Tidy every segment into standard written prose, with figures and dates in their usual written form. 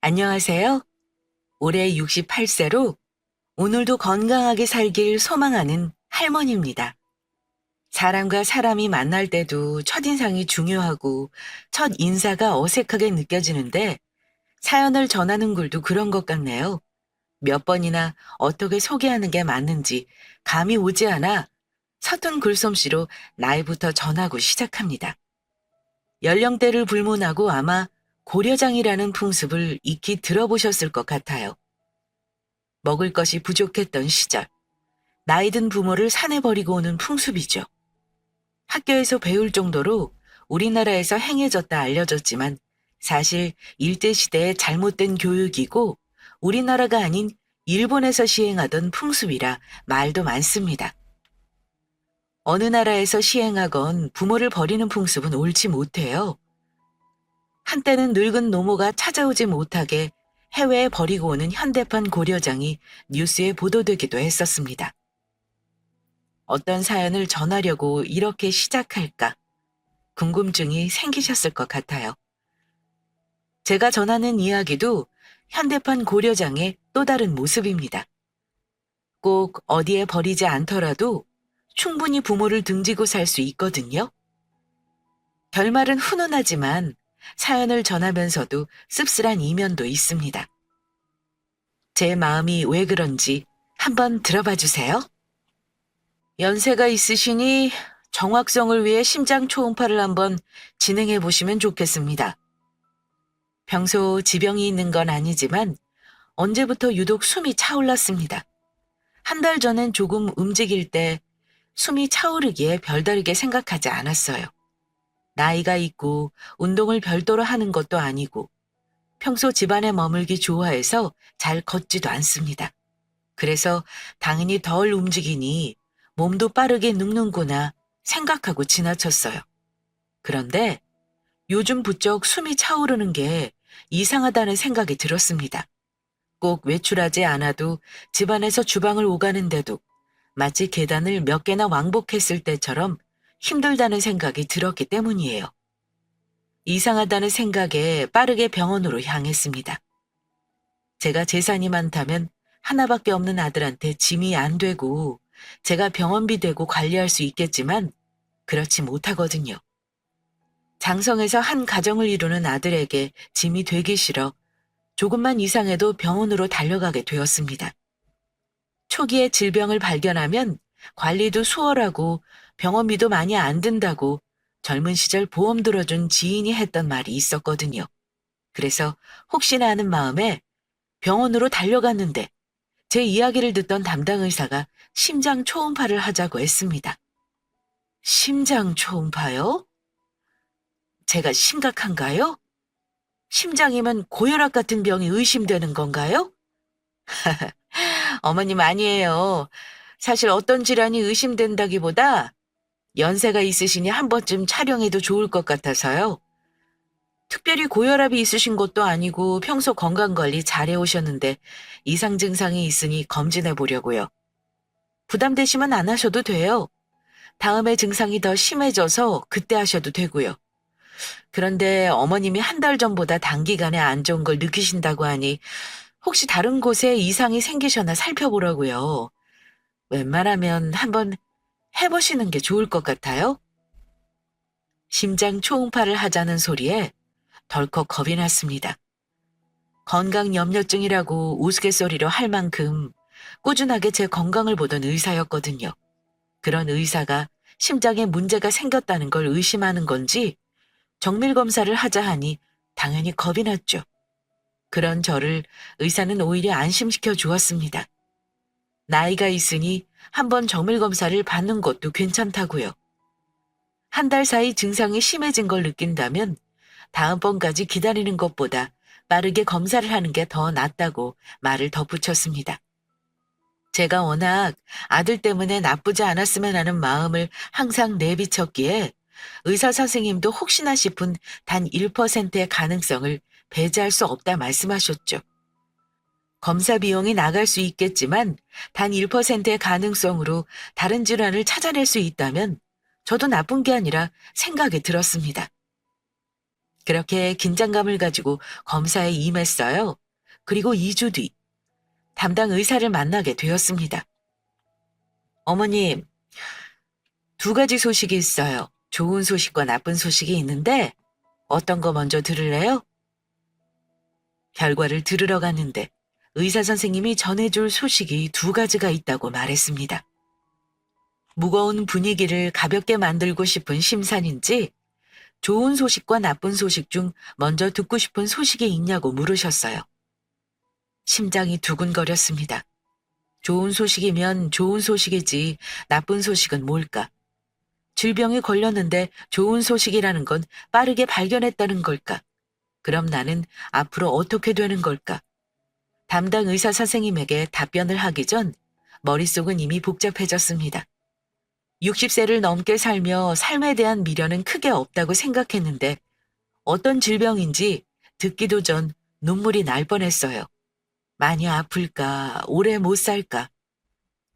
안녕하세요. 올해 68세로 오늘도 건강하게 살길 소망하는 할머니입니다. 사람과 사람이 만날 때도 첫인상이 중요하고 첫 인사가 어색하게 느껴지는데 사연을 전하는 글도 그런 것 같네요. 몇 번이나 어떻게 소개하는 게 맞는지 감이 오지 않아 서툰 글솜씨로 나이부터 전하고 시작합니다. 연령대를 불문하고 아마 고려장이라는 풍습을 익히 들어보셨을 것 같아요. 먹을 것이 부족했던 시절, 나이든 부모를 산에 버리고 오는 풍습이죠. 학교에서 배울 정도로 우리나라에서 행해졌다 알려졌지만 사실 일제시대의 잘못된 교육이고 우리나라가 아닌 일본에서 시행하던 풍습이라 말도 많습니다. 어느 나라에서 시행하건 부모를 버리는 풍습은 옳지 못해요. 한때는 늙은 노모가 찾아오지 못하게 해외에 버리고 오는 현대판 고려장이 뉴스에 보도되기도 했었습니다. 어떤 사연을 전하려고 이렇게 시작할까 궁금증이 생기셨을 것 같아요. 제가 전하는 이야기도 현대판 고려장의 또 다른 모습입니다. 꼭 어디에 버리지 않더라도 충분히 부모를 등지고 살 수 있거든요. 결말은 훈훈하지만 사연을 전하면서도 씁쓸한 이면도 있습니다. 제 마음이 왜 그런지 한번 들어봐 주세요. 연세가 있으시니 정확성을 위해 심장 초음파를 한번 진행해 보시면 좋겠습니다. 평소 지병이 있는 건 아니지만 언제부터 유독 숨이 차올랐습니다. 한 달 전엔 조금 움직일 때 숨이 차오르기에 별다르게 생각하지 않았어요. 나이가 있고 운동을 별도로 하는 것도 아니고 평소 집안에 머물기 좋아해서 잘 걷지도 않습니다. 그래서 당연히 덜 움직이니 몸도 빠르게 늙는구나 생각하고 지나쳤어요. 그런데 요즘 부쩍 숨이 차오르는 게 이상하다는 생각이 들었습니다. 꼭 외출하지 않아도 집안에서 주방을 오가는데도 마치 계단을 몇 개나 왕복했을 때처럼 힘들다는 생각이 들었기 때문이에요. 이상하다는 생각에 빠르게 병원으로 향했습니다. 제가 재산이 많다면 하나밖에 없는 아들한테 짐이 안 되고 제가 병원비 대고 관리할 수 있겠지만 그렇지 못하거든요. 장성에서 한 가정을 이루는 아들에게 짐이 되기 싫어 조금만 이상해도 병원으로 달려가게 되었습니다. 초기에 질병을 발견하면 관리도 수월하고 병원비도 많이 안 든다고 젊은 시절 보험 들어준 지인이 했던 말이 있었거든요. 그래서 혹시나 하는 마음에 병원으로 달려갔는데 제 이야기를 듣던 담당 의사가 심장 초음파를 하자고 했습니다. 심장 초음파요? 제가 심각한가요? 심장이면 고혈압 같은 병이 의심되는 건가요? 어머님 아니에요. 사실 어떤 질환이 의심된다기보다 연세가 있으시니 한 번쯤 촬영해도 좋을 것 같아서요. 특별히 고혈압이 있으신 것도 아니고 평소 건강관리 잘해오셨는데 이상 증상이 있으니 검진해 보려고요. 부담되시면 안 하셔도 돼요. 다음에 증상이 더 심해져서 그때 하셔도 되고요. 그런데 어머님이 한 달 전보다 단기간에 안 좋은 걸 느끼신다고 하니 혹시 다른 곳에 이상이 생기셨나 살펴보라고요. 웬만하면 한번 해보시는 게 좋을 것 같아요. 심장 초음파를 하자는 소리에 덜컥 겁이 났습니다. 건강염려증이라고 우스갯소리로 할 만큼 꾸준하게 제 건강을 보던 의사였거든요. 그런 의사가 심장에 문제가 생겼다는 걸 의심하는 건지 정밀 검사를 하자 하니 당연히 겁이 났죠. 그런 저를 의사는 오히려 안심시켜 주었습니다. 나이가 있으니 한번 정밀 검사를 받는 것도 괜찮다고요. 한 달 사이 증상이 심해진 걸 느낀다면 다음번까지 기다리는 것보다 빠르게 검사를 하는 게 더 낫다고 말을 덧붙였습니다. 제가 워낙 아들 때문에 나쁘지 않았으면 하는 마음을 항상 내비쳤기에 의사 선생님도 혹시나 싶은 단 1%의 가능성을 배제할 수 없다 말씀하셨죠. 검사 비용이 나갈 수 있겠지만 단 1%의 가능성으로 다른 질환을 찾아낼 수 있다면 저도 나쁜 게 아니라 생각이 들었습니다. 그렇게 긴장감을 가지고 검사에 임했어요. 그리고 2주 뒤 담당 의사를 만나게 되었습니다. 어머님, 두 가지 소식이 있어요. 좋은 소식과 나쁜 소식이 있는데 어떤 거 먼저 들을래요? 결과를 들으러 갔는데 의사 선생님이 전해줄 소식이 두 가지가 있다고 말했습니다. 무거운 분위기를 가볍게 만들고 싶은 심산인지 좋은 소식과 나쁜 소식 중 먼저 듣고 싶은 소식이 있냐고 물으셨어요. 심장이 두근거렸습니다. 좋은 소식이면 좋은 소식이지 나쁜 소식은 뭘까? 질병에 걸렸는데 좋은 소식이라는 건 빠르게 발견했다는 걸까? 그럼 나는 앞으로 어떻게 되는 걸까? 담당 의사 선생님에게 답변을 하기 전 머릿속은 이미 복잡해졌습니다. 60세를 넘게 살며 삶에 대한 미련은 크게 없다고 생각했는데 어떤 질병인지 듣기도 전 눈물이 날 뻔했어요. 많이 아플까, 오래 못 살까.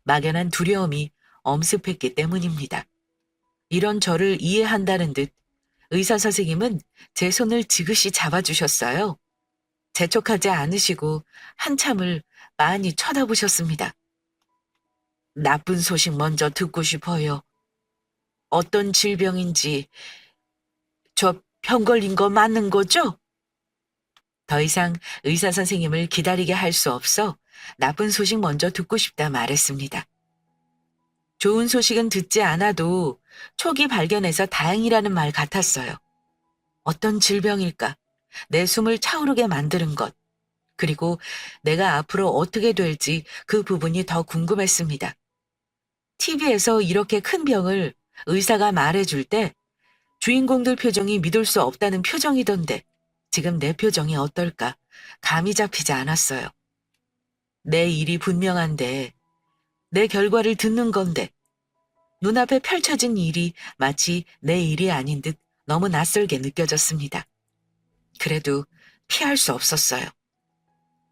막연한 두려움이 엄습했기 때문입니다. 이런 저를 이해한다는 듯 의사 선생님은 제 손을 지그시 잡아주셨어요. 재촉하지 않으시고 한참을 많이 쳐다보셨습니다. 나쁜 소식 먼저 듣고 싶어요. 어떤 질병인지 저 병 걸린 거 맞는 거죠? 더 이상 의사 선생님을 기다리게 할 수 없어 나쁜 소식 먼저 듣고 싶다 말했습니다. 좋은 소식은 듣지 않아도 초기 발견해서 다행이라는 말 같았어요. 어떤 질병일까? 내 숨을 차오르게 만드는 것. 그리고 내가 앞으로 어떻게 될지 그 부분이 더 궁금했습니다. TV에서 이렇게 큰 병을 의사가 말해줄 때 주인공들 표정이 믿을 수 없다는 표정이던데 지금 내 표정이 어떨까? 감이 잡히지 않았어요. 내 일이 분명한데 내 결과를 듣는 건데 눈앞에 펼쳐진 일이 마치 내 일이 아닌 듯 너무 낯설게 느껴졌습니다. 그래도 피할 수 없었어요.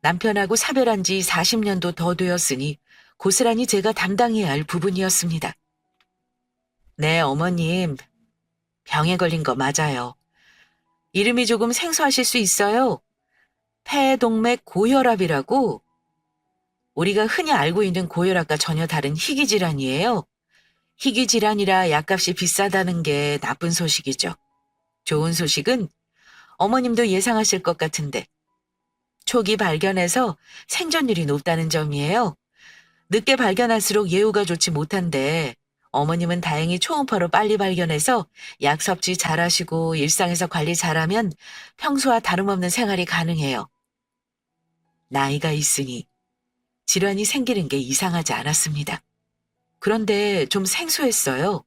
남편하고 사별한 지 40년도 더 되었으니 고스란히 제가 담당해야 할 부분이었습니다. 네, 어머님. 병에 걸린 거 맞아요. 이름이 조금 생소하실 수 있어요. 폐동맥 고혈압이라고. 우리가 흔히 알고 있는 고혈압과 전혀 다른 희귀 질환이에요. 희귀 질환이라 약값이 비싸다는 게 나쁜 소식이죠. 좋은 소식은 어머님도 예상하실 것 같은데 초기 발견에서 생존율이 높다는 점이에요. 늦게 발견할수록 예후가 좋지 못한데 어머님은 다행히 초음파로 빨리 발견해서 약 섭취 잘하시고 일상에서 관리 잘하면 평소와 다름없는 생활이 가능해요. 나이가 있으니 질환이 생기는 게 이상하지 않았습니다. 그런데 좀 생소했어요.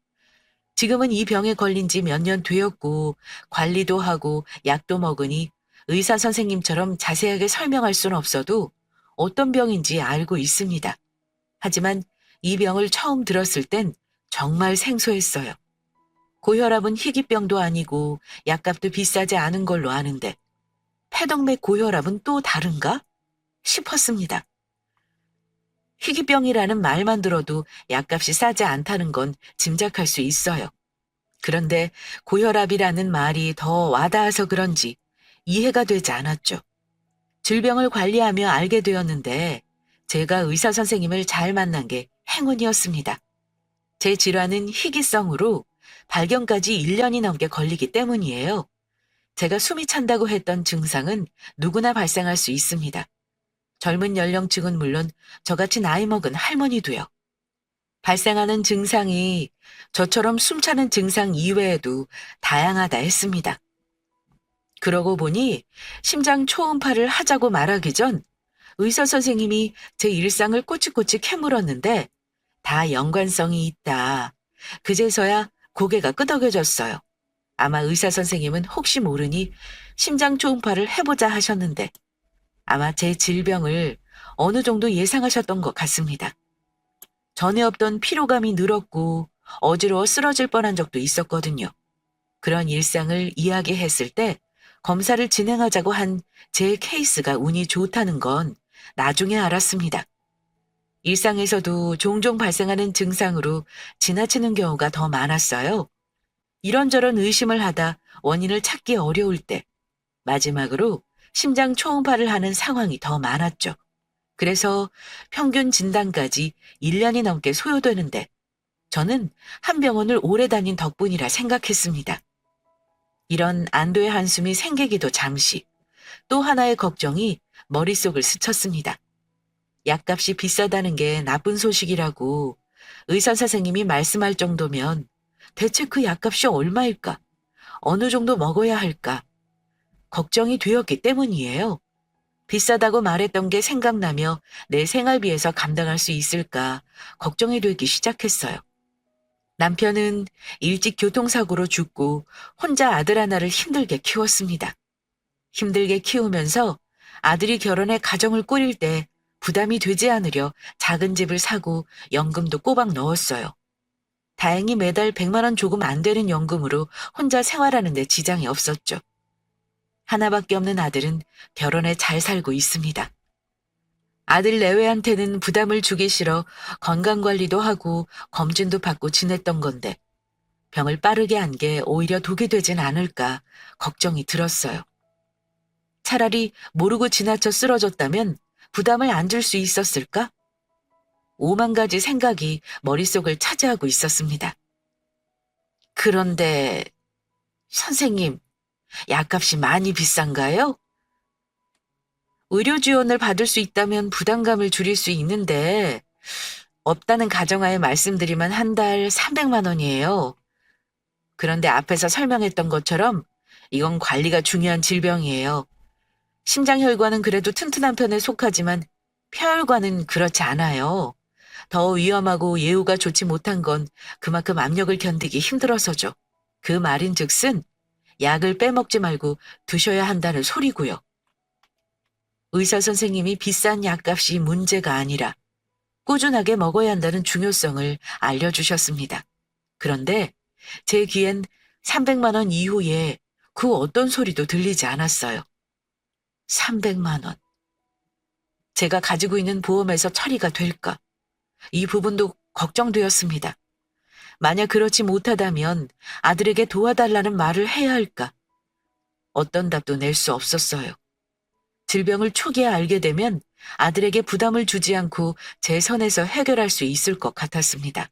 지금은 이 병에 걸린 지 몇 년 되었고 관리도 하고 약도 먹으니 의사 선생님처럼 자세하게 설명할 수는 없어도 어떤 병인지 알고 있습니다. 하지만 이 병을 처음 들었을 땐 정말 생소했어요. 고혈압은 희귀병도 아니고 약값도 비싸지 않은 걸로 아는데 폐동맥 고혈압은 또 다른가? 싶었습니다. 희귀병이라는 말만 들어도 약값이 싸지 않다는 건 짐작할 수 있어요. 그런데 고혈압이라는 말이 더 와닿아서 그런지 이해가 되지 않았죠. 질병을 관리하며 알게 되었는데 제가 의사 선생님을 잘 만난 게 행운이었습니다. 제 질환은 희귀성으로 발견까지 1년이 넘게 걸리기 때문이에요. 제가 숨이 찬다고 했던 증상은 누구나 발생할 수 있습니다. 젊은 연령층은 물론 저같이 나이 먹은 할머니도요. 발생하는 증상이 저처럼 숨차는 증상 이외에도 다양하다 했습니다. 그러고 보니 심장 초음파를 하자고 말하기 전 의사 선생님이 제 일상을 꼬치꼬치 캐물었는데 다 연관성이 있다. 그제서야 고개가 끄덕여졌어요. 아마 의사 선생님은 혹시 모르니 심장 초음파를 해보자 하셨는데 아마 제 질병을 어느 정도 예상하셨던 것 같습니다. 전에 없던 피로감이 늘었고 어지러워 쓰러질 뻔한 적도 있었거든요. 그런 일상을 이야기했을 때 검사를 진행하자고 한 제 케이스가 운이 좋다는 건 나중에 알았습니다. 일상에서도 종종 발생하는 증상으로 지나치는 경우가 더 많았어요. 이런저런 의심을 하다 원인을 찾기 어려울 때 마지막으로 심장 초음파를 하는 상황이 더 많았죠. 그래서 평균 진단까지 1년이 넘게 소요되는데 저는 한 병원을 오래 다닌 덕분이라 생각했습니다. 이런 안도의 한숨이 생기기도 잠시 또 하나의 걱정이 머릿속을 스쳤습니다. 약값이 비싸다는 게 나쁜 소식이라고 의사 선생님이 말씀할 정도면 대체 그 약값이 얼마일까? 어느 정도 먹어야 할까? 걱정이 되었기 때문이에요. 비싸다고 말했던 게 생각나며 내 생활비에서 감당할 수 있을까 걱정이 되기 시작했어요. 남편은 일찍 교통사고로 죽고 혼자 아들 하나를 힘들게 키웠습니다. 힘들게 키우면서 아들이 결혼해 가정을 꾸릴 때 부담이 되지 않으려 작은 집을 사고 연금도 꼬박 넣었어요. 다행히 매달 100만 원 조금 안 되는 연금으로 혼자 생활하는 데 지장이 없었죠. 하나밖에 없는 아들은 결혼해 잘 살고 있습니다. 아들 내외한테는 부담을 주기 싫어 건강관리도 하고 검진도 받고 지냈던 건데 병을 빠르게 한 게 오히려 독이 되진 않을까 걱정이 들었어요. 차라리 모르고 지나쳐 쓰러졌다면 부담을 안 줄 수 있었을까? 오만 가지 생각이 머릿속을 차지하고 있었습니다. 그런데 선생님, 약값이 많이 비싼가요? 의료 지원을 받을 수 있다면 부담감을 줄일 수 있는데 없다는 가정하에 말씀드리면 한 달 300만 원이에요. 그런데 앞에서 설명했던 것처럼 이건 관리가 중요한 질병이에요. 심장혈관은 그래도 튼튼한 편에 속하지만 폐혈관은 그렇지 않아요. 더 위험하고 예후가 좋지 못한 건 그만큼 압력을 견디기 힘들어서죠. 그 말인즉슨 약을 빼먹지 말고 드셔야 한다는 소리고요. 의사 선생님이 비싼 약값이 문제가 아니라 꾸준하게 먹어야 한다는 중요성을 알려주셨습니다. 그런데 제 귀엔 300만 원 이후에 그 어떤 소리도 들리지 않았어요. 300만 원. 제가 가지고 있는 보험에서 처리가 될까? 이 부분도 걱정되었습니다. 만약 그렇지 못하다면 아들에게 도와달라는 말을 해야 할까? 어떤 답도 낼 수 없었어요. 질병을 초기에 알게 되면 아들에게 부담을 주지 않고 제 선에서 해결할 수 있을 것 같았습니다.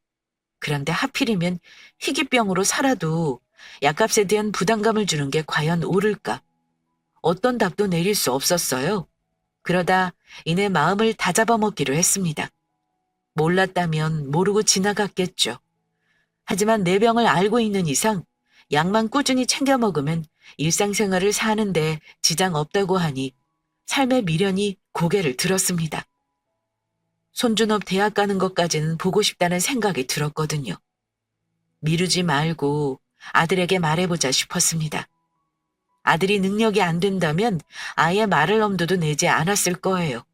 그런데 하필이면 희귀병으로 살아도 약값에 대한 부담감을 주는 게 과연 옳을까? 어떤 답도 내릴 수 없었어요. 그러다 이내 마음을 다잡아먹기로 했습니다. 몰랐다면 모르고 지나갔겠죠. 하지만 내 병을 알고 있는 이상 약만 꾸준히 챙겨 먹으면 일상생활을 사는데 지장 없다고 하니 삶의 미련이 고개를 들었습니다. 손준업 대학 가는 것까지는 보고 싶다는 생각이 들었거든요. 미루지 말고 아들에게 말해보자 싶었습니다. 아들이 능력이 안 된다면 아예 말을 엄두도 내지 않았을 거예요.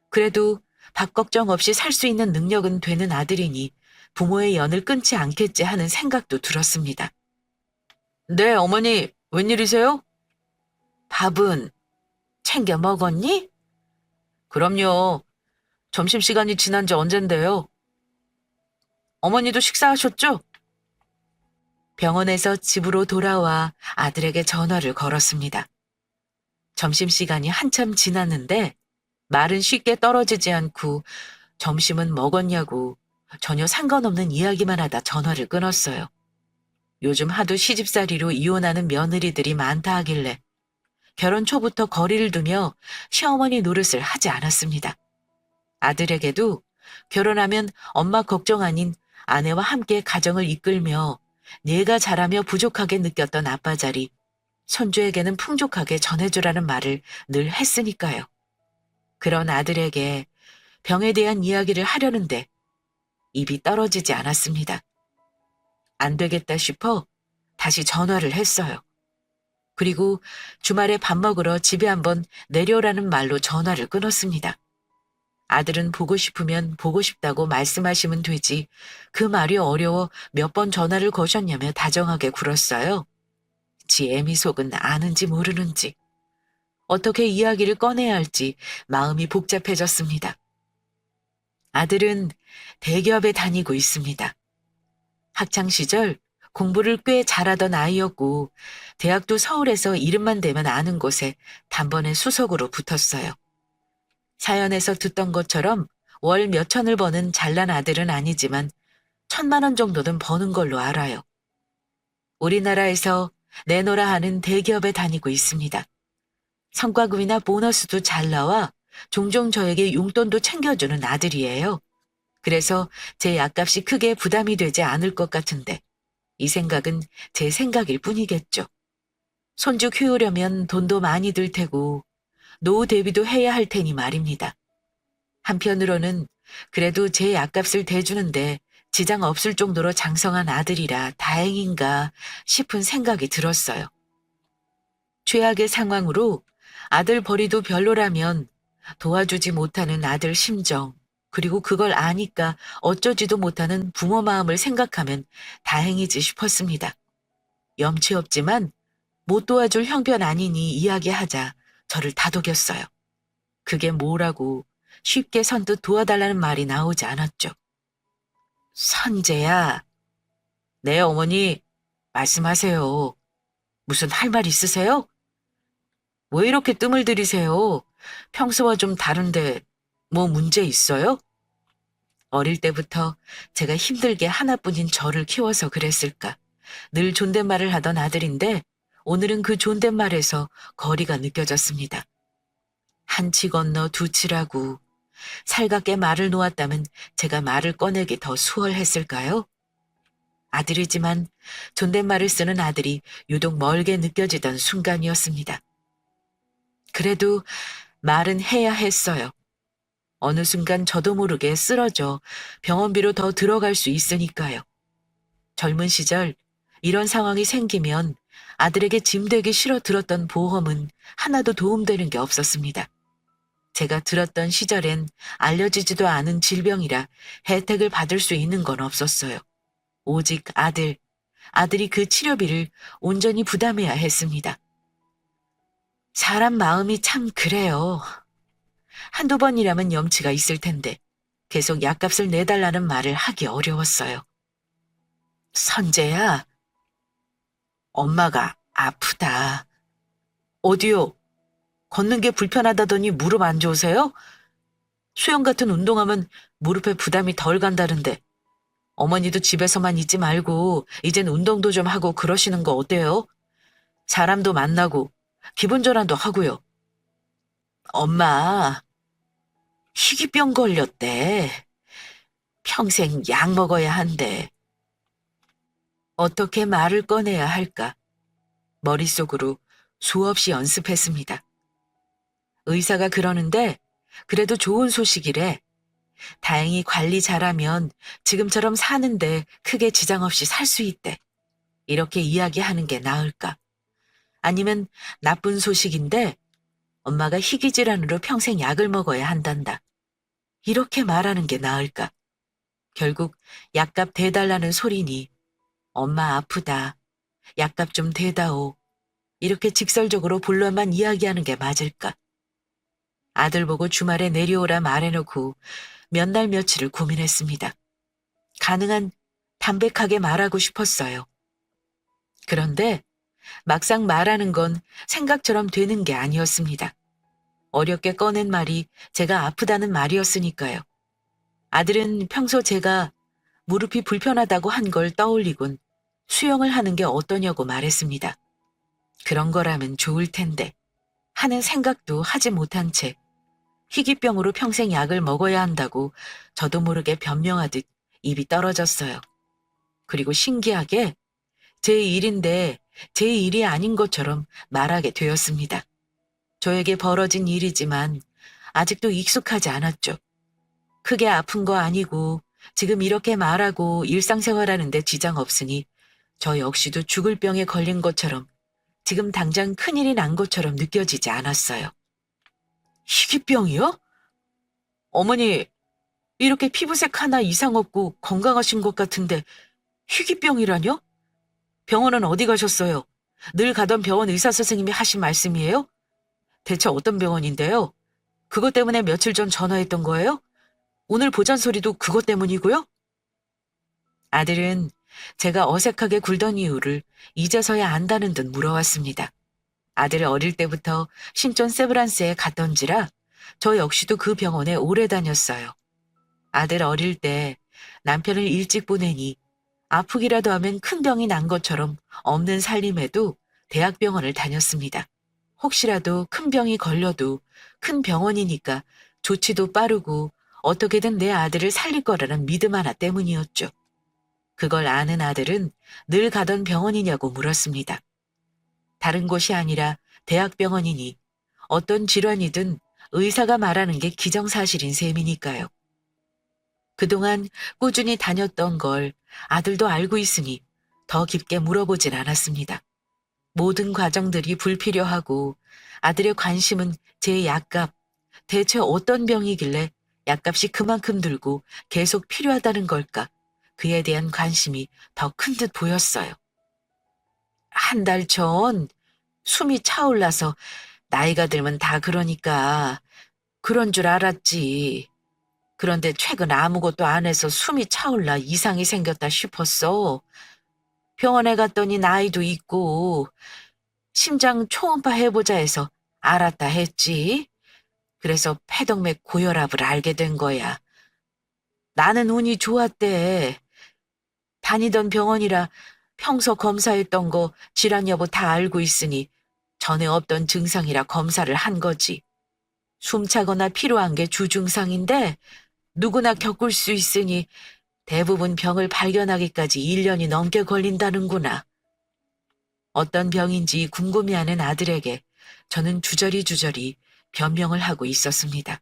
그래도 밥 걱정 없이 살 수 있는 능력은 되는 아들이니 부모의 연을 끊지 않겠지 하는 생각도 들었습니다. 네, 어머니, 웬일이세요? 밥은 챙겨 먹었니? 그럼요. 점심시간이 지난 지 언젠데요. 어머니도 식사하셨죠? 병원에서 집으로 돌아와 아들에게 전화를 걸었습니다. 점심시간이 한참 지났는데 말은 쉽게 떨어지지 않고 점심은 먹었냐고 전혀 상관없는 이야기만 하다 전화를 끊었어요. 요즘 하도 시집살이로 이혼하는 며느리들이 많다 하길래 결혼 초부터 거리를 두며 시어머니 노릇을 하지 않았습니다. 아들에게도 결혼하면 엄마 걱정 아닌 아내와 함께 가정을 이끌며 내가 잘하며 부족하게 느꼈던 아빠 자리, 손주에게는 풍족하게 전해주라는 말을 늘 했으니까요. 그런 아들에게 병에 대한 이야기를 하려는데 입이 떨어지지 않았습니다. 안 되겠다 싶어 다시 전화를 했어요. 그리고 주말에 밥 먹으러 집에 한번 내려오라는 말로 전화를 끊었습니다. 아들은 보고 싶으면 보고 싶다고 말씀하시면 되지 그 말이 어려워 몇 번 전화를 거셨냐며 다정하게 굴었어요. 지 애미 속은 아는지 모르는지 어떻게 이야기를 꺼내야 할지 마음이 복잡해졌습니다. 아들은 대기업에 다니고 있습니다. 학창시절 공부를 꽤 잘하던 아이였고 대학도 서울에서 이름만 대면 아는 곳에 단번에 수석으로 붙었어요. 사연에서 듣던 것처럼 월 몇천을 버는 잘난 아들은 아니지만 1,000만 원 정도는 버는 걸로 알아요. 우리나라에서 내노라 하는 대기업에 다니고 있습니다. 성과급이나 보너스도 잘 나와 종종 저에게 용돈도 챙겨주는 아들이에요. 그래서 제 약값이 크게 부담이 되지 않을 것 같은데 이 생각은 제 생각일 뿐이겠죠. 손주 키우려면 돈도 많이 들 테고 노후 대비도 해야 할 테니 말입니다. 한편으로는 그래도 제 약값을 대주는데 지장 없을 정도로 장성한 아들이라 다행인가 싶은 생각이 들었어요. 최악의 상황으로 아들 벌이도 별로라면 도와주지 못하는 아들 심정, 그리고 그걸 아니까 어쩌지도 못하는 부모 마음을 생각하면 다행이지 싶었습니다. 염치 없지만 못 도와줄 형편 아니니 이야기하자 저를 다독였어요. 그게 뭐라고 쉽게 선뜻 도와달라는 말이 나오지 않았죠. 선재야, 네 어머니 말씀하세요. 무슨 할 말 있으세요? 왜 이렇게 뜸을 들이세요? 평소와 좀 다른데 뭐 문제 있어요? 어릴 때부터 제가 힘들게 하나뿐인 저를 키워서 그랬을까. 늘 존댓말을 하던 아들인데 오늘은 그 존댓말에서 거리가 느껴졌습니다. 한치 건너 두치라고 살갑게 말을 놓았다면 제가 말을 꺼내기 더 수월했을까요? 아들이지만 존댓말을 쓰는 아들이 유독 멀게 느껴지던 순간이었습니다. 그래도 말은 해야 했어요. 어느 순간 저도 모르게 쓰러져 병원비로 더 들어갈 수 있으니까요. 젊은 시절 이런 상황이 생기면 아들에게 짐되기 싫어 들었던 보험은 하나도 도움되는 게 없었습니다. 제가 들었던 시절엔 알려지지도 않은 질병이라 혜택을 받을 수 있는 건 없었어요. 오직 아들이 그 치료비를 온전히 부담해야 했습니다. 사람 마음이 참 그래요. 한두 번이라면 염치가 있을 텐데 계속 약값을 내달라는 말을 하기 어려웠어요. 선재야, 엄마가 아프다. 어디요? 걷는 게 불편하다더니 무릎 안 좋으세요? 수영 같은 운동하면 무릎에 부담이 덜 간다는데 어머니도 집에서만 있지 말고 이젠 운동도 좀 하고 그러시는 거 어때요? 사람도 만나고 기분 전환도 하고요. 엄마, 희귀병 걸렸대. 평생 약 먹어야 한대. 어떻게 말을 꺼내야 할까? 머릿속으로 수없이 연습했습니다. 의사가 그러는데 그래도 좋은 소식이래. 다행히 관리 잘하면 지금처럼 사는데 크게 지장 없이 살 수 있대. 이렇게 이야기하는 게 나을까? 아니면 나쁜 소식인데 엄마가 희귀 질환으로 평생 약을 먹어야 한단다. 이렇게 말하는 게 나을까? 결국 약값 대달라는 소리니 엄마 아프다. 약값 좀 대다오. 이렇게 직설적으로 본론만 이야기하는 게 맞을까? 아들 보고 주말에 내려오라 말해놓고 몇 날 며칠을 고민했습니다. 가능한 담백하게 말하고 싶었어요. 그런데 막상 말하는 건 생각처럼 되는 게 아니었습니다. 어렵게 꺼낸 말이 제가 아프다는 말이었으니까요. 아들은 평소 제가 무릎이 불편하다고 한 걸 떠올리곤 수영을 하는 게 어떠냐고 말했습니다. 그런 거라면 좋을 텐데 하는 생각도 하지 못한 채 희귀병으로 평생 약을 먹어야 한다고 저도 모르게 변명하듯 입이 떨어졌어요. 그리고 신기하게 제 일인데 제 일이 아닌 것처럼 말하게 되었습니다. 저에게 벌어진 일이지만 아직도 익숙하지 않았죠. 크게 아픈 거 아니고 지금 이렇게 말하고 일상생활하는데 지장 없으니 저 역시도 죽을 병에 걸린 것처럼 지금 당장 큰일이 난 것처럼 느껴지지 않았어요. 희귀병이요? 어머니, 이렇게 피부색 하나 이상 없고 건강하신 것 같은데 희귀병이라뇨? 병원은 어디 가셨어요? 늘 가던 병원 의사 선생님이 하신 말씀이에요? 대체 어떤 병원인데요? 그것 때문에 며칠 전 전화했던 거예요? 오늘 보잔 소리도 그것 때문이고요? 아들은 제가 어색하게 굴던 이유를 이제서야 안다는 듯 물어왔습니다. 아들 어릴 때부터 신촌 세브란스에 갔던지라 저 역시도 그 병원에 오래 다녔어요. 아들 어릴 때 남편을 일찍 보내니 아프기라도 하면 큰 병이 난 것처럼 없는 살림에도 대학병원을 다녔습니다. 혹시라도 큰 병이 걸려도 큰 병원이니까 조치도 빠르고 어떻게든 내 아들을 살릴 거라는 믿음 하나 때문이었죠. 그걸 아는 아들은 늘 가던 병원이냐고 물었습니다. 다른 곳이 아니라 대학병원이니 어떤 질환이든 의사가 말하는 게 기정사실인 셈이니까요. 그동안 꾸준히 다녔던 걸 아들도 알고 있으니 더 깊게 물어보진 않았습니다. 모든 과정들이 불필요하고 아들의 관심은 제 약값, 대체 어떤 병이길래 약값이 그만큼 들고 계속 필요하다는 걸까? 그에 대한 관심이 더 큰 듯 보였어요. 한 달 전 숨이 차올라서 나이가 들면 다 그러니까 그런 줄 알았지. 그런데 최근 아무것도 안 해서 숨이 차올라 이상이 생겼다 싶었어. 병원에 갔더니 나이도 있고 심장 초음파 해보자 해서 알았다 했지. 그래서 폐동맥 고혈압을 알게 된 거야. 나는 운이 좋았대. 다니던 병원이라 평소 검사했던 거 질환 여부 다 알고 있으니 전에 없던 증상이라 검사를 한 거지. 숨차거나 피로한 게 주증상인데 누구나 겪을 수 있으니 대부분 병을 발견하기까지 1년이 넘게 걸린다는구나. 어떤 병인지 궁금해하는 아들에게 저는 주저리 변명을 하고 있었습니다.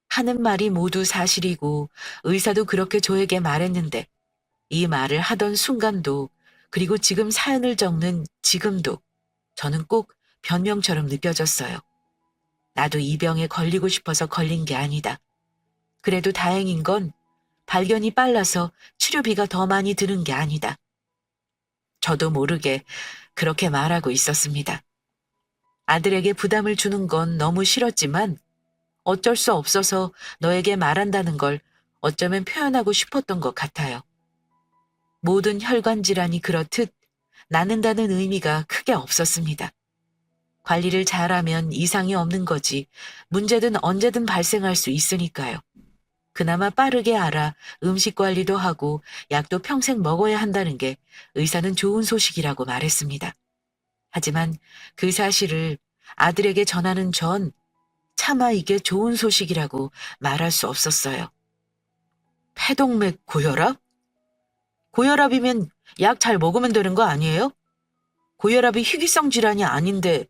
하는 말이 모두 사실이고 의사도 그렇게 저에게 말했는데 이 말을 하던 순간도 그리고 지금 사연을 적는 지금도 저는 꼭 변명처럼 느껴졌어요. 나도 이 병에 걸리고 싶어서 걸린 게 아니다. 그래도 다행인 건 발견이 빨라서 치료비가 더 많이 드는 게 아니다. 저도 모르게 그렇게 말하고 있었습니다. 아들에게 부담을 주는 건 너무 싫었지만 어쩔 수 없어서 너에게 말한다는 걸 어쩌면 표현하고 싶었던 것 같아요. 모든 혈관 질환이 그렇듯 낫는다는 의미가 크게 없었습니다. 관리를 잘하면 이상이 없는 거지 문제든 언제든 발생할 수 있으니까요. 그나마 빠르게 알아 음식 관리도 하고 약도 평생 먹어야 한다는 게 의사는 좋은 소식이라고 말했습니다. 하지만 그 사실을 아들에게 전하는 전 차마 이게 좋은 소식이라고 말할 수 없었어요. 폐동맥 고혈압? 고혈압이면 약 잘 먹으면 되는 거 아니에요? 고혈압이 희귀성 질환이 아닌데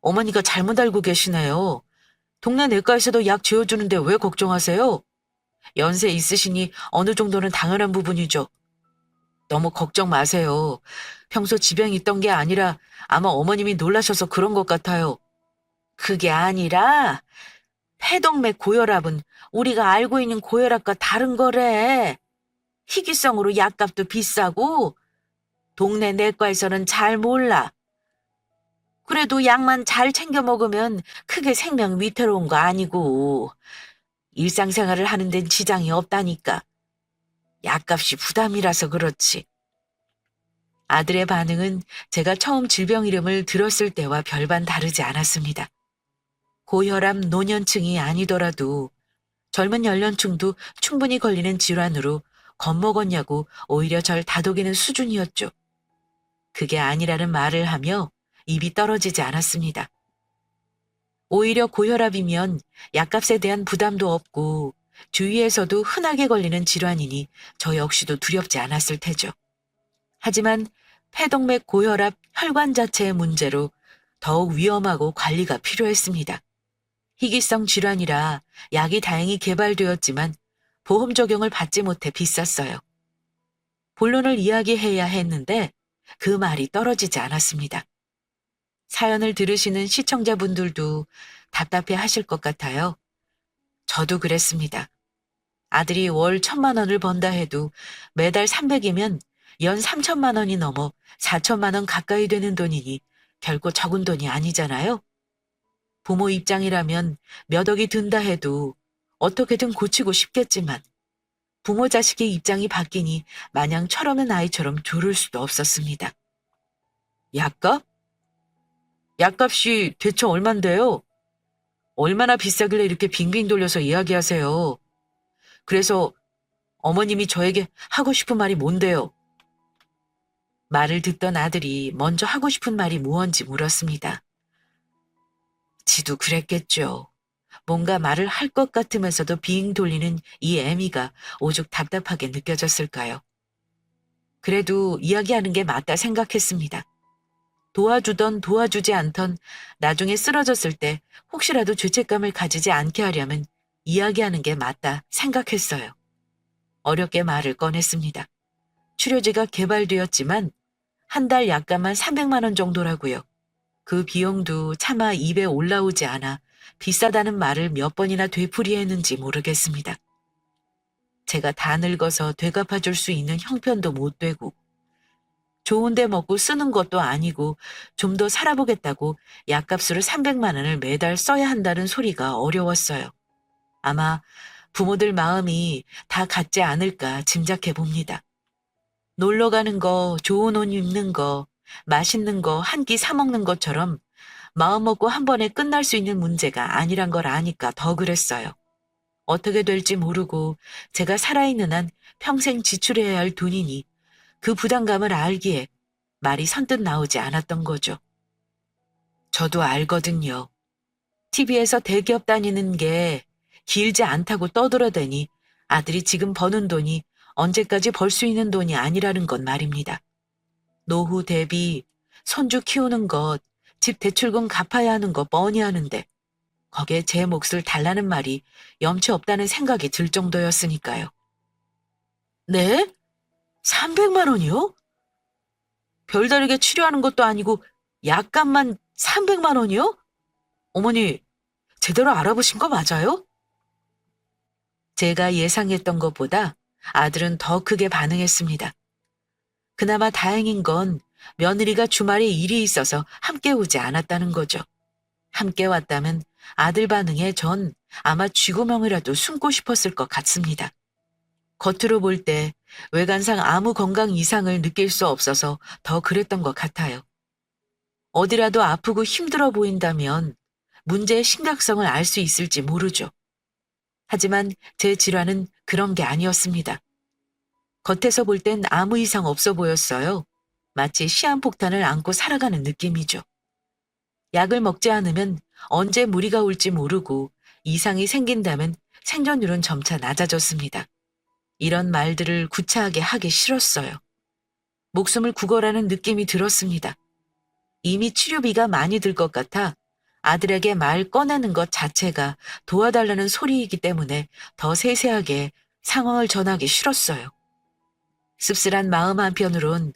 어머니가 잘못 알고 계시네요. 동네 내과에서도 약 지어주는데 왜 걱정하세요? 연세 있으시니 어느 정도는 당연한 부분이죠. 너무 걱정 마세요. 평소 지병이 있던 게 아니라 아마 어머님이 놀라셔서 그런 것 같아요. 그게 아니라 폐동맥 고혈압은 우리가 알고 있는 고혈압과 다른 거래. 희귀성으로 약값도 비싸고 동네 내과에서는 잘 몰라. 그래도 약만 잘 챙겨 먹으면 크게 생명 위태로운 거 아니고 일상생활을 하는 데는 지장이 없다니까. 약값이 부담이라서 그렇지. 아들의 반응은 제가 처음 질병 이름을 들었을 때와 별반 다르지 않았습니다. 고혈압 노년층이 아니더라도 젊은 연령층도 충분히 걸리는 질환으로 겁먹었냐고 오히려 절 다독이는 수준이었죠. 그게 아니라는 말을 하며 입이 떨어지지 않았습니다. 오히려 고혈압이면 약값에 대한 부담도 없고 주위에서도 흔하게 걸리는 질환이니 저 역시도 두렵지 않았을 테죠. 하지만 폐동맥 고혈압 혈관 자체의 문제로 더욱 위험하고 관리가 필요했습니다. 희귀성 질환이라 약이 다행히 개발되었지만 보험 적용을 받지 못해 비쌌어요. 본론을 이야기해야 했는데 그 말이 떨어지지 않았습니다. 사연을 들으시는 시청자분들도 답답해 하실 것 같아요. 저도 그랬습니다. 아들이 월 1,000만 원을 번다 해도 매달 300이면 연 3천만 원이 넘어 4천만 원 가까이 되는 돈이니 결코 적은 돈이 아니잖아요. 부모 입장이라면 몇 억이 든다 해도 어떻게든 고치고 싶겠지만 부모 자식의 입장이 바뀌니 마냥 철없는 아이처럼 조를 수도 없었습니다. 약값? 약값이 대체 얼만데요? 얼마나 비싸길래 이렇게 빙빙 돌려서 이야기하세요. 그래서 어머님이 저에게 하고 싶은 말이 뭔데요? 말을 듣던 아들이 먼저 하고 싶은 말이 무언지 물었습니다. 지도 그랬겠죠. 뭔가 말을 할 것 같으면서도 빙 돌리는 이 애미가 오죽 답답하게 느껴졌을까요? 그래도 이야기하는 게 맞다 생각했습니다. 도와주던 도와주지 않던 나중에 쓰러졌을 때 혹시라도 죄책감을 가지지 않게 하려면 이야기하는 게 맞다 생각했어요. 어렵게 말을 꺼냈습니다. 치료제가 개발되었지만 한 달 약값만 300만 원 정도라고요. 그 비용도 차마 입에 올라오지 않아 비싸다는 말을 몇 번이나 되풀이했는지 모르겠습니다. 제가 다 늙어서 되갚아줄 수 있는 형편도 못 되고 좋은데 먹고 쓰는 것도 아니고 좀 더 살아보겠다고 약값으로 300만 원을 매달 써야 한다는 소리가 어려웠어요. 아마 부모들 마음이 다 같지 않을까 짐작해 봅니다. 놀러 가는 거, 좋은 옷 입는 거, 맛있는 거 한 끼 사 먹는 것처럼 마음 먹고 한 번에 끝날 수 있는 문제가 아니란 걸 아니까 더 그랬어요. 어떻게 될지 모르고 제가 살아있는 한 평생 지출해야 할 돈이니 그 부담감을 알기에 말이 선뜻 나오지 않았던 거죠. 저도 알거든요. TV에서 대기업 다니는 게 길지 않다고 떠들어대니 아들이 지금 버는 돈이 언제까지 벌 수 있는 돈이 아니라는 건 말입니다. 노후 대비, 손주 키우는 것, 집 대출금 갚아야 하는 거 뻔히 하는데 거기에 제 몫을 달라는 말이 염치 없다는 생각이 들 정도였으니까요. 네? 300만 원이요? 별다르게 치료하는 것도 아니고 약값만 300만 원이요? 어머니, 제대로 알아보신 거 맞아요? 제가 예상했던 것보다 아들은 더 크게 반응했습니다. 그나마 다행인 건 며느리가 주말에 일이 있어서 함께 오지 않았다는 거죠. 함께 왔다면 아들 반응에 전 아마 쥐구멍이라도 숨고 싶었을 것 같습니다. 겉으로 볼 때 외관상 아무 건강 이상을 느낄 수 없어서 더 그랬던 것 같아요. 어디라도 아프고 힘들어 보인다면 문제의 심각성을 알 수 있을지 모르죠. 하지만 제 질환은 그런 게 아니었습니다. 겉에서 볼 땐 아무 이상 없어 보였어요. 마치 시한폭탄을 안고 살아가는 느낌이죠. 약을 먹지 않으면 언제 무리가 올지 모르고 이상이 생긴다면 생존율은 점차 낮아졌습니다. 이런 말들을 구차하게 하기 싫었어요. 목숨을 구걸하는 느낌이 들었습니다. 이미 치료비가 많이 들 것 같아 아들에게 말 꺼내는 것 자체가 도와달라는 소리이기 때문에 더 세세하게 상황을 전하기 싫었어요. 씁쓸한 마음 한편으론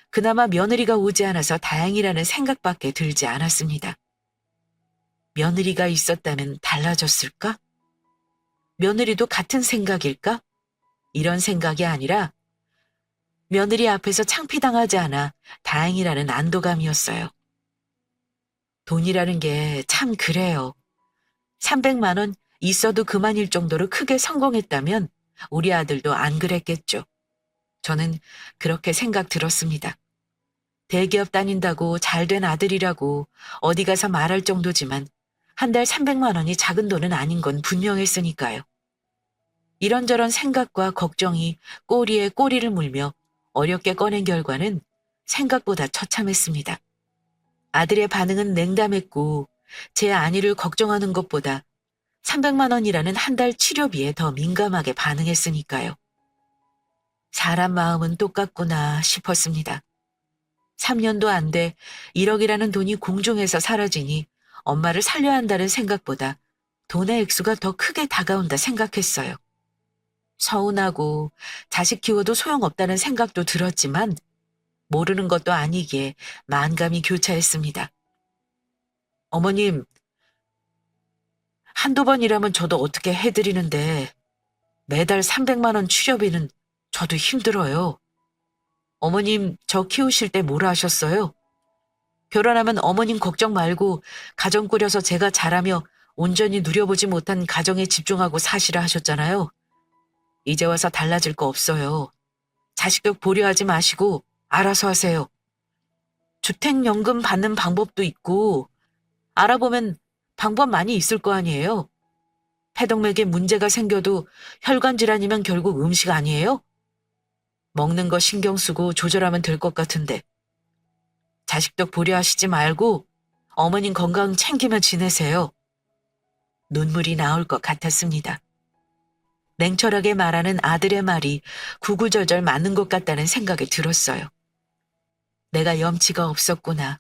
그나마 며느리가 오지 않아서 다행이라는 생각밖에 들지 않았습니다. 며느리가 있었다면 달라졌을까? 며느리도 같은 생각일까? 이런 생각이 아니라 며느리 앞에서 창피당하지 않아 다행이라는 안도감이었어요. 돈이라는 게 참 그래요. 300만 원 있어도 그만일 정도로 크게 성공했다면 우리 아들도 안 그랬겠죠. 저는 그렇게 생각 들었습니다. 대기업 다닌다고 잘된 아들이라고 어디 가서 말할 정도지만 한 달 300만 원이 작은 돈은 아닌 건 분명했으니까요. 이런저런 생각과 걱정이 꼬리에 꼬리를 물며 어렵게 꺼낸 결과는 생각보다 처참했습니다. 아들의 반응은 냉담했고 제 안위를 걱정하는 것보다 300만 원이라는 한 달 치료비에 더 민감하게 반응했으니까요. 사람 마음은 똑같구나 싶었습니다. 3년도 안 돼 1억이라는 돈이 공중에서 사라지니 엄마를 살려야 한다는 생각보다 돈의 액수가 더 크게 다가온다 생각했어요. 서운하고 자식 키워도 소용없다는 생각도 들었지만 모르는 것도 아니기에 만감이 교차했습니다. 어머님, 한두 번이라면 저도 어떻게 해드리는데 매달 300만 원 치료비는 저도 힘들어요. 어머님 저 키우실 때 뭐라 하셨어요? 결혼하면 어머님 걱정 말고 가정 꾸려서 제가 잘하며 온전히 누려보지 못한 가정에 집중하고 사시라 하셨잖아요. 이제 와서 달라질 거 없어요. 자식들 고려하지 마시고 알아서 하세요. 주택연금 받는 방법도 있고 알아보면 방법 많이 있을 거 아니에요. 폐동맥에 문제가 생겨도 혈관 질환이면 결국 음식 아니에요? 먹는 거 신경 쓰고 조절하면 될 것 같은데 자식들 고려하시지 말고 어머님 건강 챙기며 지내세요. 눈물이 나올 것 같았습니다. 냉철하게 말하는 아들의 말이 구구절절 맞는 것 같다는 생각이 들었어요. 내가 염치가 없었구나.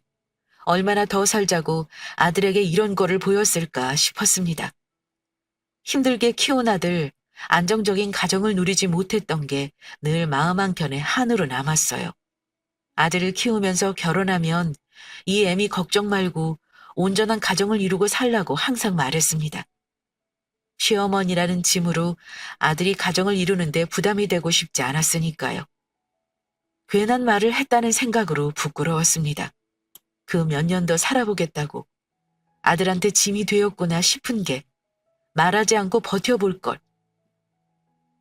얼마나 더 살자고 아들에게 이런 거를 보였을까 싶었습니다. 힘들게 키운 아들, 안정적인 가정을 누리지 못했던 게 늘 마음 한켠에 한으로 남았어요. 아들을 키우면서 결혼하면 이 애미 걱정 말고 온전한 가정을 이루고 살라고 항상 말했습니다. 시어머니라는 짐으로 아들이 가정을 이루는데 부담이 되고 싶지 않았으니까요. 괜한 말을 했다는 생각으로 부끄러웠습니다. 그 몇 년 더 살아보겠다고 아들한테 짐이 되었구나 싶은 게 말하지 않고 버텨볼 걸.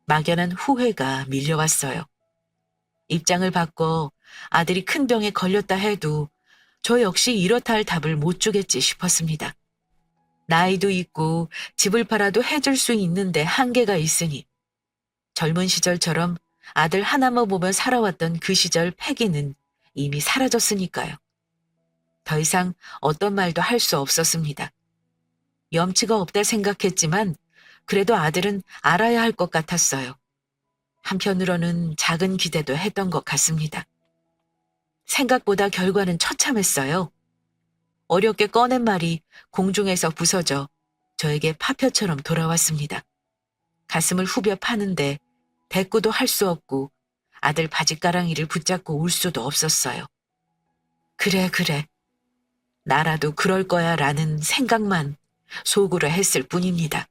막연한 후회가 밀려왔어요. 입장을 바꿔 아들이 큰 병에 걸렸다 해도 저 역시 이렇다 할 답을 못 주겠지 싶었습니다. 나이도 있고 집을 팔아도 해줄 수 있는데 한계가 있으니 젊은 시절처럼 아들 하나만 보며 살아왔던 그 시절 패기는 이미 사라졌으니까요. 더 이상 어떤 말도 할 수 없었습니다. 염치가 없다 생각했지만 그래도 아들은 알아야 할 것 같았어요. 한편으로는 작은 기대도 했던 것 같습니다. 생각보다 결과는 처참했어요. 어렵게 꺼낸 말이 공중에서 부서져 저에게 파편처럼 돌아왔습니다. 가슴을 후벼 파는데 대꾸도 할 수 없고 아들 바짓가랑이를 붙잡고 울 수도 없었어요. 그래, 그래. 나라도 그럴 거야 라는 생각만 속으로 했을 뿐입니다.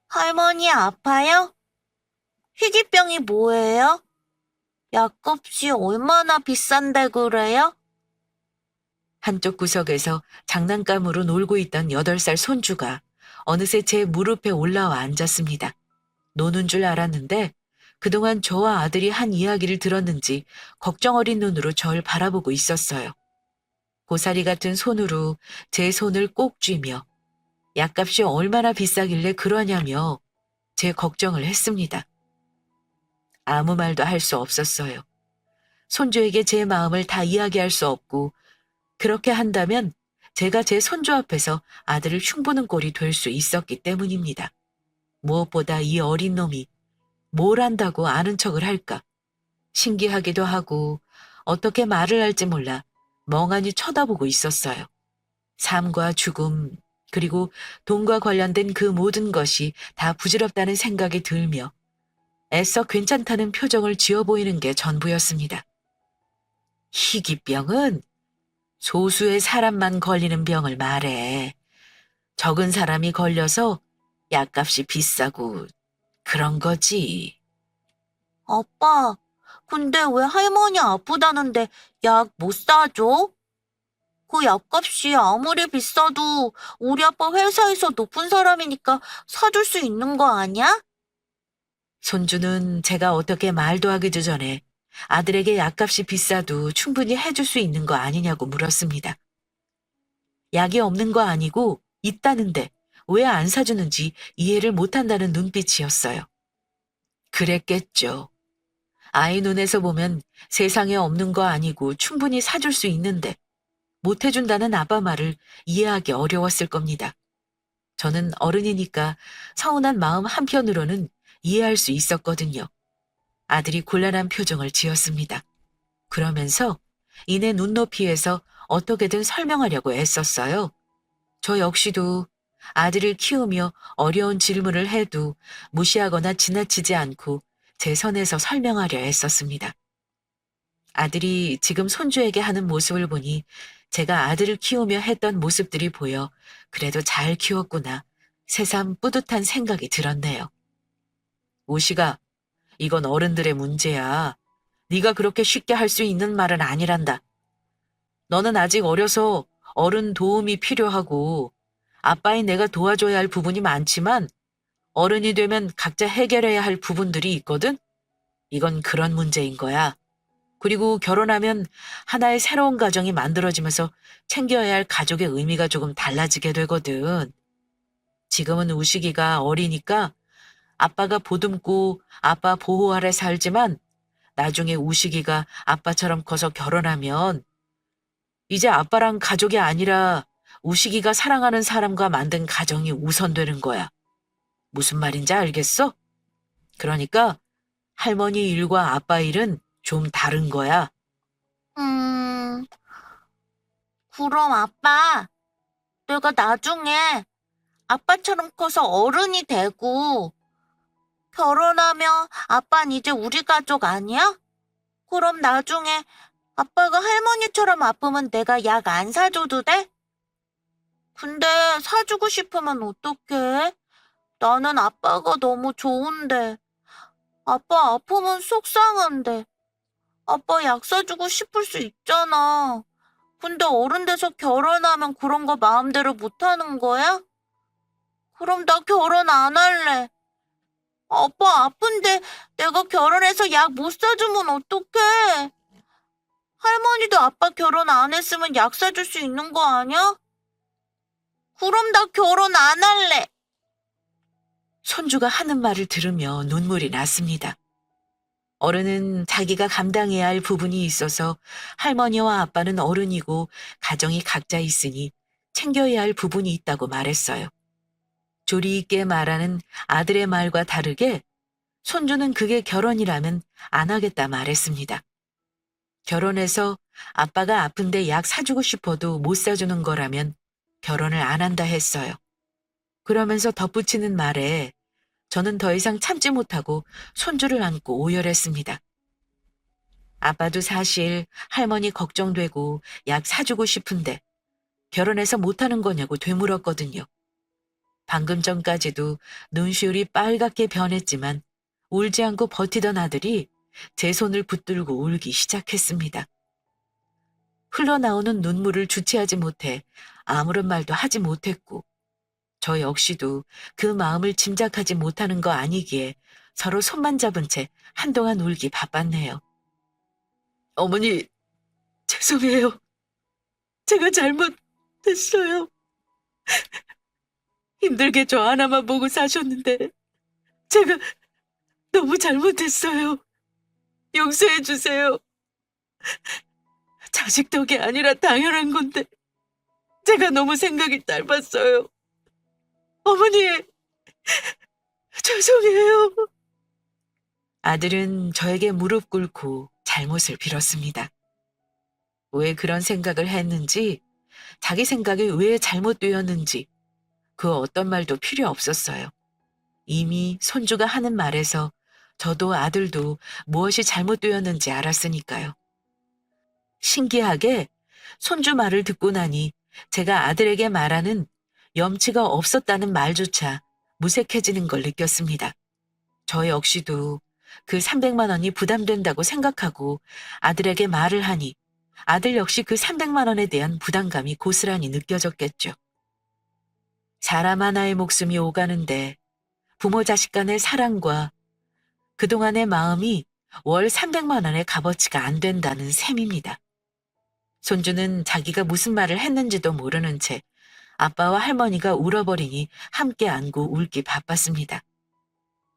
할머니 아파요? 희귀병이 뭐예요? 약값이 얼마나 비싼데 그래요? 한쪽 구석에서 장난감으로 놀고 있던 8살 손주가 어느새 제 무릎에 올라와 앉았습니다. 노는 줄 알았는데 그동안 저와 아들이 한 이야기를 들었는지 걱정 어린 눈으로 절 바라보고 있었어요. 고사리 같은 손으로 제 손을 꼭 쥐며 약값이 얼마나 비싸길래 그러냐며 제 걱정을 했습니다. 아무 말도 할 수 없었어요. 손주에게 제 마음을 다 이야기할 수 없고 그렇게 한다면 제가 제 손주 앞에서 아들을 흉보는 꼴이 될 수 있었기 때문입니다. 무엇보다 이 어린 놈이 뭘 안다고 아는 척을 할까? 신기하기도 하고 어떻게 말을 할지 몰라 멍하니 쳐다보고 있었어요. 삶과 죽음 그리고 돈과 관련된 그 모든 것이 다 부질없다는 생각이 들며 애써 괜찮다는 표정을 지어 보이는 게 전부였습니다. 희귀병은 소수의 사람만 걸리는 병을 말해. 적은 사람이 걸려서 약값이 비싸고 그런 거지. 아빠, 근데 왜 할머니 아프다는데 약 못 사줘? 그 약값이 아무리 비싸도 우리 아빠 회사에서 높은 사람이니까 사줄 수 있는 거 아니야? 손주는 제가 어떻게 말도 하기도 전에 아들에게 약값이 비싸도 충분히 해줄 수 있는 거 아니냐고 물었습니다. 약이 없는 거 아니고 있다는데 왜 안 사주는지 이해를 못한다는 눈빛이었어요. 그랬겠죠. 아이 눈에서 보면 세상에 없는 거 아니고 충분히 사줄 수 있는데 못 해준다는 아빠 말을 이해하기 어려웠을 겁니다. 저는 어른이니까 서운한 마음 한편으로는 이해할 수 있었거든요. 아들이 곤란한 표정을 지었습니다. 그러면서 이내 눈높이에서 어떻게든 설명하려고 애썼어요. 저 역시도 아들을 키우며 어려운 질문을 해도 무시하거나 지나치지 않고 제 선에서 설명하려 애썼습니다. 아들이 지금 손주에게 하는 모습을 보니 제가 아들을 키우며 했던 모습들이 보여 그래도 잘 키웠구나 새삼 뿌듯한 생각이 들었네요. 오시가, 이건 어른들의 문제야. 네가 그렇게 쉽게 할 수 있는 말은 아니란다. 너는 아직 어려서 어른 도움이 필요하고 아빠인 내가 도와줘야 할 부분이 많지만 어른이 되면 각자 해결해야 할 부분들이 있거든? 이건 그런 문제인 거야. 그리고 결혼하면 하나의 새로운 가정이 만들어지면서 챙겨야 할 가족의 의미가 조금 달라지게 되거든. 지금은 우식이가 어리니까 아빠가 보듬고 아빠 보호 아래 살지만 나중에 우식이가 아빠처럼 커서 결혼하면 이제 아빠랑 가족이 아니라 우식이가 사랑하는 사람과 만든 가정이 우선되는 거야. 무슨 말인지 알겠어? 그러니까 할머니 일과 아빠 일은 좀 다른 거야. 음, 그럼 아빠, 내가 나중에 아빠처럼 커서 어른이 되고 결혼하면 아빠는 이제 우리 가족 아니야? 그럼 나중에 아빠가 할머니처럼 아프면 내가 약 안 사줘도 돼? 근데 사주고 싶으면 어떡해? 나는 아빠가 너무 좋은데. 아빠 아프면 속상한데. 아빠 약 사주고 싶을 수 있잖아. 근데 어른 돼서 결혼하면 그런 거 마음대로 못 하는 거야? 그럼 나 결혼 안 할래. 아빠 아픈데 내가 결혼해서 약 못 사주면 어떡해? 할머니도 아빠 결혼 안 했으면 약 사줄 수 있는 거 아니야? 그럼 나 결혼 안 할래. 손주가 하는 말을 들으며 눈물이 났습니다. 어른은 자기가 감당해야 할 부분이 있어서 할머니와 아빠는 어른이고 가정이 각자 있으니 챙겨야 할 부분이 있다고 말했어요. 조리 있게 말하는 아들의 말과 다르게 손주는 그게 결혼이라면 안 하겠다 말했습니다. 결혼해서 아빠가 아픈데 약 사주고 싶어도 못 사주는 거라면 결혼을 안 한다 했어요. 그러면서 덧붙이는 말에 저는 더 이상 참지 못하고 손주를 안고 오열했습니다. 아빠도 사실 할머니 걱정되고 약 사주고 싶은데 결혼해서 못하는 거냐고 되물었거든요. 방금 전까지도 눈시울이 빨갛게 변했지만 울지 않고 버티던 아들이 제 손을 붙들고 울기 시작했습니다. 흘러나오는 눈물을 주체하지 못해 아무런 말도 하지 못했고 저 역시도 그 마음을 짐작하지 못하는 거 아니기에 서로 손만 잡은 채 한동안 울기 바빴네요. 어머니, 죄송해요. 제가 잘못했어요. 힘들게 저 하나만 보고 사셨는데 제가 너무 잘못했어요. 용서해 주세요. 자식 덕이 아니라 당연한 건데 제가 너무 생각이 짧았어요. 어머니, 죄송해요. 아들은 저에게 무릎 꿇고 잘못을 빌었습니다. 왜 그런 생각을 했는지, 자기 생각이 왜 잘못되었는지 그 어떤 말도 필요 없었어요. 이미 손주가 하는 말에서 저도 아들도 무엇이 잘못되었는지 알았으니까요. 신기하게 손주 말을 듣고 나니 제가 아들에게 말하는 염치가 없었다는 말조차 무색해지는 걸 느꼈습니다. 저 역시도 그 300만 원이 부담된다고 생각하고 아들에게 말을 하니 아들 역시 그 300만 원에 대한 부담감이 고스란히 느껴졌겠죠. 사람 하나의 목숨이 오가는데 부모 자식 간의 사랑과 그동안의 마음이 월 300만 원의 값어치가 안 된다는 셈입니다. 손주는 자기가 무슨 말을 했는지도 모르는 채 아빠와 할머니가 울어버리니 함께 안고 울기 바빴습니다.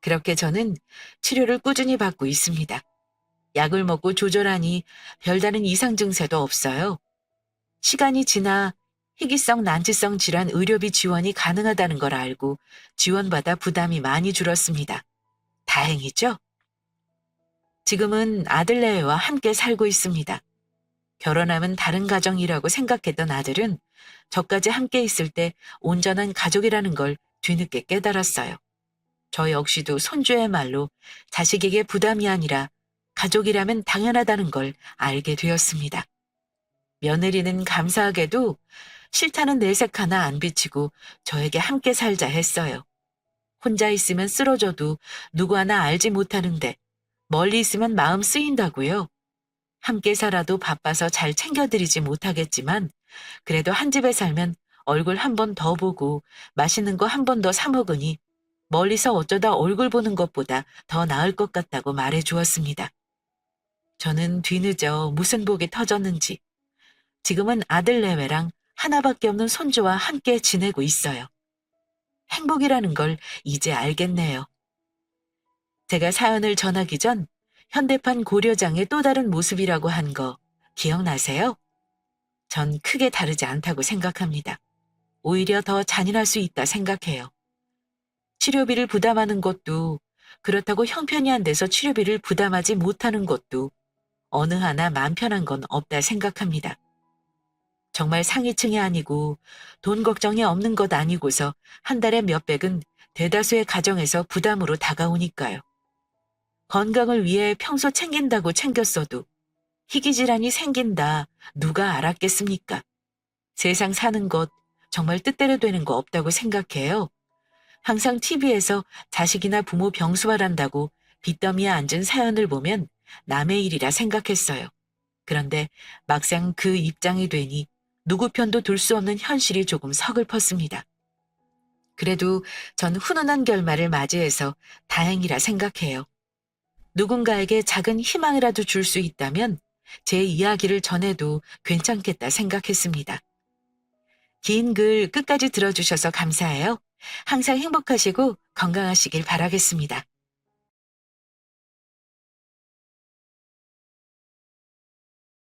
그렇게 저는 치료를 꾸준히 받고 있습니다. 약을 먹고 조절하니 별다른 이상 증세도 없어요. 시간이 지나 희귀성 난치성 질환 의료비 지원이 가능하다는 걸 알고 지원받아 부담이 많이 줄었습니다. 다행이죠? 지금은 아들네와 함께 살고 있습니다. 결혼하면 다른 가정이라고 생각했던 아들은 저까지 함께 있을 때 온전한 가족이라는 걸 뒤늦게 깨달았어요. 저 역시도 손주의 말로 자식에게 부담이 아니라 가족이라면 당연하다는 걸 알게 되었습니다. 며느리는 감사하게도 싫다는 내색 하나 안 비치고 저에게 함께 살자 했어요. 혼자 있으면 쓰러져도 누구 하나 알지 못하는데 멀리 있으면 마음 쓰인다고요. 함께 살아도 바빠서 잘 챙겨드리지 못하겠지만 그래도 한 집에 살면 얼굴 한 번 더 보고 맛있는 거 한 번 더 사 먹으니 멀리서 어쩌다 얼굴 보는 것보다 더 나을 것 같다고 말해 주었습니다. 저는 뒤늦어 무슨 복이 터졌는지 지금은 아들 내외랑 하나밖에 없는 손주와 함께 지내고 있어요. 행복이라는 걸 이제 알겠네요. 제가 사연을 전하기 전 현대판 고려장의 또 다른 모습이라고 한 거 기억나세요? 전 크게 다르지 않다고 생각합니다. 오히려 더 잔인할 수 있다 생각해요. 치료비를 부담하는 것도 그렇다고 형편이 안 돼서 치료비를 부담하지 못하는 것도 어느 하나 마음 편한 건 없다 생각합니다. 정말 상위층이 아니고 돈 걱정이 없는 것 아니고서 한 달에 몇백은 대다수의 가정에서 부담으로 다가오니까요. 건강을 위해 평소 챙긴다고 챙겼어도 희귀질환이 생긴다 누가 알았겠습니까? 세상 사는 것 정말 뜻대로 되는 거 없다고 생각해요. 항상 TV에서 자식이나 부모 병수발한다고 빚더미에 앉은 사연을 보면 남의 일이라 생각했어요. 그런데 막상 그 입장이 되니 누구 편도 둘 수 없는 현실이 조금 서글펐습니다. 그래도 전 훈훈한 결말을 맞이해서 다행이라 생각해요. 누군가에게 작은 희망이라도 줄 수 있다면 제 이야기를 전해도 괜찮겠다 생각했습니다. 긴 글 끝까지 들어주셔서 감사해요. 항상 행복하시고 건강하시길 바라겠습니다.